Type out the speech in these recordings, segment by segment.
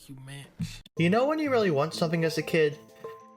you, Mitch. You know when you really want something as a kid,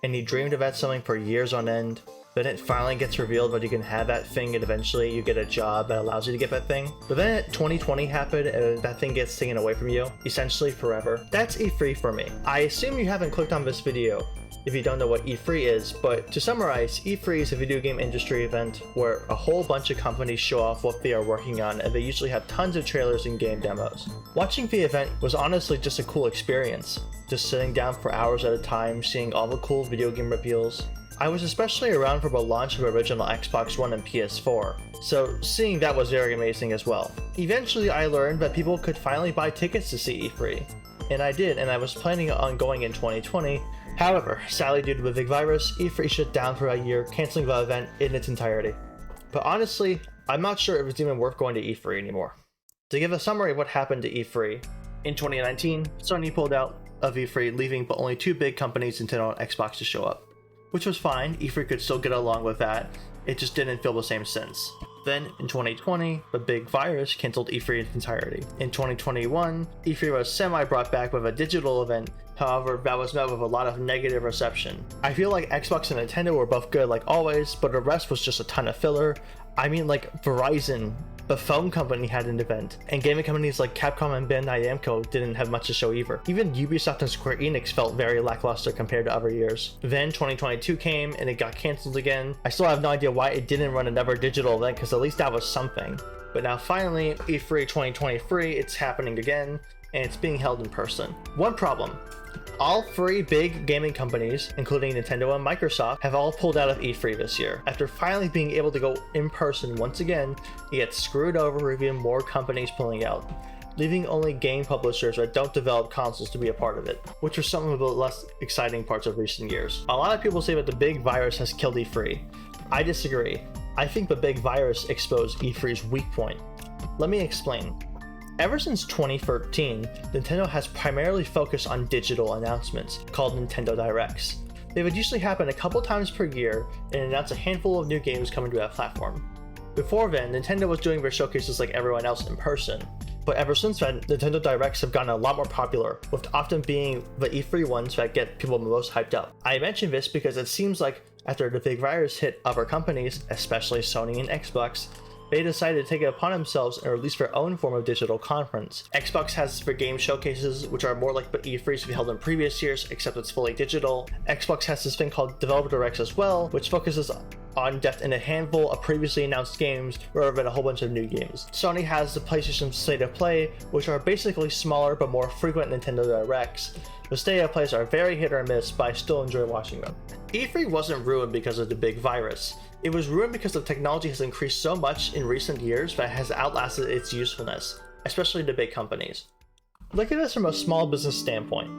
and you dreamed about something for years on end, then it finally gets revealed that you can have that thing and eventually you get a job that allows you to get that thing? But then 2020 happened and that thing gets taken away from you, essentially forever. That's E3 for me. I assume you haven't clicked on this video if you don't know what E3 is, but to summarize, E3 is a video game industry event where a whole bunch of companies show off what they are working on, and they usually have tons of trailers and game demos. Watching the event was honestly just a cool experience, just sitting down for hours at a time, seeing all the cool video game reveals. I was especially around for the launch of the original Xbox One and PS4, so seeing that was very amazing as well. Eventually I learned that people could finally buy tickets to see E3, and I did, and I was planning on going in 2020. However, sadly due to the big virus, E3 shut down for a year, cancelling the event in its entirety. But honestly, I'm not sure if it's even worth going to E3 anymore. To give a summary of what happened to E3, in 2019, Sony pulled out of E3, leaving but only two big companies, Nintendo and Xbox, to show up. Which was fine, E3 could still get along with that, it just didn't feel the same since. Then, in 2020, the big virus cancelled E3 in its entirety. In 2021, E3 was semi-brought back with a digital event, however, that was met with a lot of negative reception. I feel like Xbox and Nintendo were both good like always, but the rest was just a ton of filler. I mean, like Verizon, the phone company, had an event, and gaming companies like Capcom and Bandai Namco didn't have much to show either. Even Ubisoft and Square Enix felt very lackluster compared to other years. Then 2022 came and it got cancelled again. I still have no idea why it didn't run another digital event, because at least that was something. But now finally, E3 2023, it's happening again, and it's being held in person. One problem. All three big gaming companies, including Nintendo and Microsoft, have all pulled out of E3 this year. After finally being able to go in person once again, it gets screwed over with even more companies pulling out, leaving only game publishers that don't develop consoles to be a part of it, which are some of the less exciting parts of recent years. A lot of people say that the big virus has killed E3. I disagree. I think the big virus exposed E3's weak point. Let me explain. Ever since 2013, Nintendo has primarily focused on digital announcements, called Nintendo Directs. They would usually happen a couple times per year and announce a handful of new games coming to that platform. Before then, Nintendo was doing their showcases like everyone else in person, but ever since then, Nintendo Directs have gotten a lot more popular, with often being the E3 ones that get people most hyped up. I mention this because it seems like after the big virus hit other companies, especially Sony and Xbox, they decided to take it upon themselves and release their own form of digital conference. Xbox has their game showcases, which are more like the E3s we held in previous years, except it's fully digital. Xbox has this thing called Developer Directs as well, which focuses on depth in a handful of previously announced games rather than a whole bunch of new games. Sony has the PlayStation State of Play, which are basically smaller but more frequent Nintendo Directs. The State of Plays are very hit or miss, but I still enjoy watching them. E3 wasn't ruined because of the big virus. It was ruined because the technology has increased so much in recent years that it has outlasted its usefulness, especially to big companies. Look at this from a small business standpoint.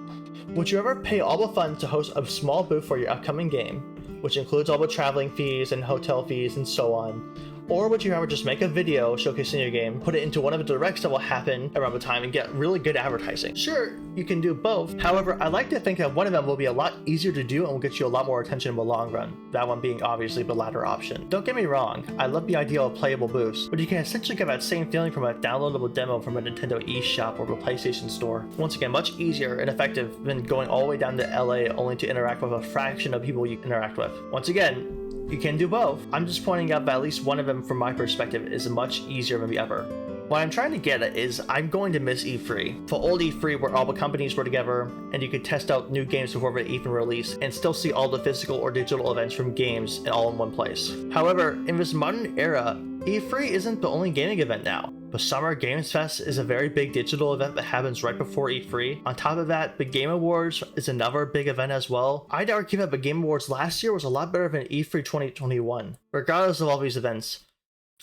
Would you ever pay all the funds to host a small booth for your upcoming game, which includes all the traveling fees and hotel fees and so on? Or would you ever just make a video showcasing your game, put it into one of the directs that will happen around the time and get really good advertising? Sure, you can do both. However, I like to think that one of them will be a lot easier to do and will get you a lot more attention in the long run. That one being obviously the latter option. Don't get me wrong, I love the idea of playable booths, but you can essentially get that same feeling from a downloadable demo from a Nintendo eShop or the PlayStation Store. Once again, much easier and effective than going all the way down to LA only to interact with a fraction of people you interact with. Once again, you can do both. I'm just pointing out that at least one of them, from my perspective, is much easier than the other. What I'm trying to get at is I'm going to miss E3. For old E3 where all the companies were together and you could test out new games before they even release and still see all the physical or digital events from games all in one place. However, in this modern era, E3 isn't the only gaming event now. The Summer Games Fest is a very big digital event that happens right before E3. On top of that, the Game Awards is another big event as well. I'd argue that the Game Awards last year was a lot better than E3 2021. Regardless of all these events,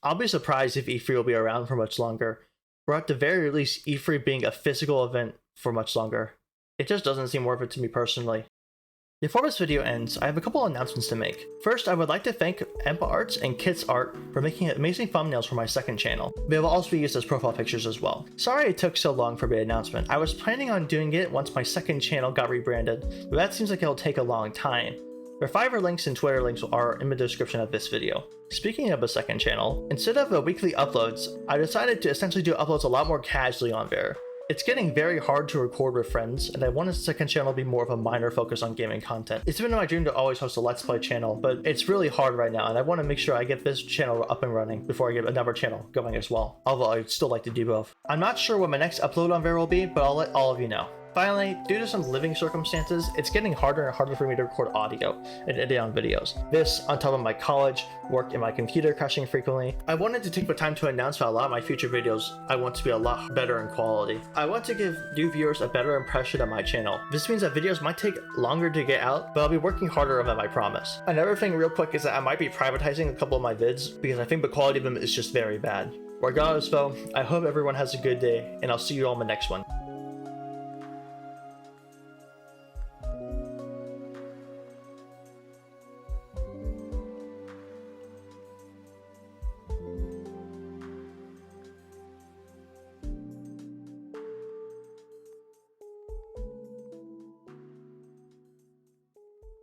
I'll be surprised if E3 will be around for much longer, or at the very least E3 being a physical event for much longer. It just doesn't seem worth it to me personally. Before this video ends, I have a couple announcements to make. First, I would like to thank Empearts and KitzzArt for making amazing thumbnails for my second channel. They will also be used as profile pictures as well. Sorry it took so long for the announcement. I was planning on doing it once my second channel got rebranded, but that seems like it'll take a long time. Their Fiverr links and Twitter links are in the description of this video. Speaking of the second channel, instead of the weekly uploads, I decided to essentially do uploads a lot more casually on there. It's getting very hard to record with friends, and I want a second channel to be more of a minor focus on gaming content. It's been my dream to always host a Let's Play channel, but it's really hard right now, and I want to make sure I get this channel up and running before I get another channel going as well. Although I'd still like to do both. I'm not sure what my next upload on there will be, but I'll let all of you know. Finally, due to some living circumstances, it's getting harder and harder for me to record audio and edit on videos. This, on top of my college, work, and my computer crashing frequently. I wanted to take the time to announce that a lot of my future videos I want to be a lot better in quality. I want to give new viewers a better impression of my channel. This means that videos might take longer to get out, but I'll be working harder on them, I promise. Another thing real quick is that I might be privatizing a couple of my vids because I think the quality of them is just very bad. Regardless though, I hope everyone has a good day, and I'll see you all in the next one.